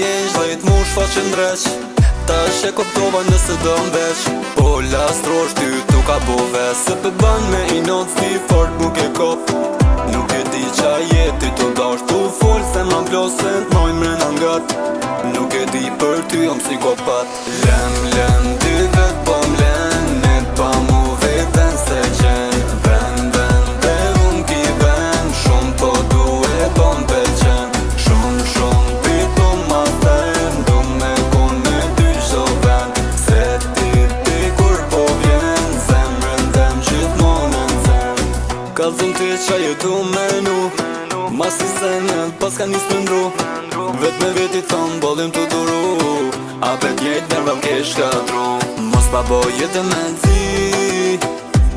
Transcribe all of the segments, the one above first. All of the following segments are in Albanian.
jesh 10 mush faqen dreq. Ta e kuptova nëse do mbeq. Po lastrosh ty tu ka bove. Se për ban me i not sti fort nuk e kop. Nuk e di qa jeti tu dash tu fol. Se ma vlosen t'moj mrena ngat. Nuk e di për ty jom psikopat. Lem ty vet po mlen. Ne pa mu veten se qen. Ven dhe unë ki ven. Shumë po duhe po m'pelqen. Shumë pito ma them. Du me kon me ty qdo ven. Se ti kur po vjen. Zemrën dem gjithmonë në zem. Ka zëm ty qa jetu menu. Mas i senet pas ka nis më ndru. Vet me veti thon bolim të duru. A bet njejt nërva m'kesh ka dru. Mos pa bo jetë me zi.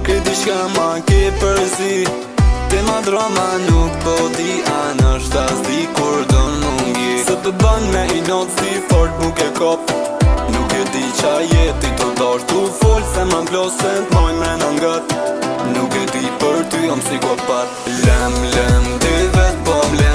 Kredi shka ma ke përzi. Te ma drama nuk po di. A nështë as di kur do nungi. Se të ban me i not si fort nuk e kop. Nuk e di qa jeti të dash tu fol. Se ma vlosen t'moj mrena ngat. Nuk e di për ty jom psikopat. Lem ty vet po mle.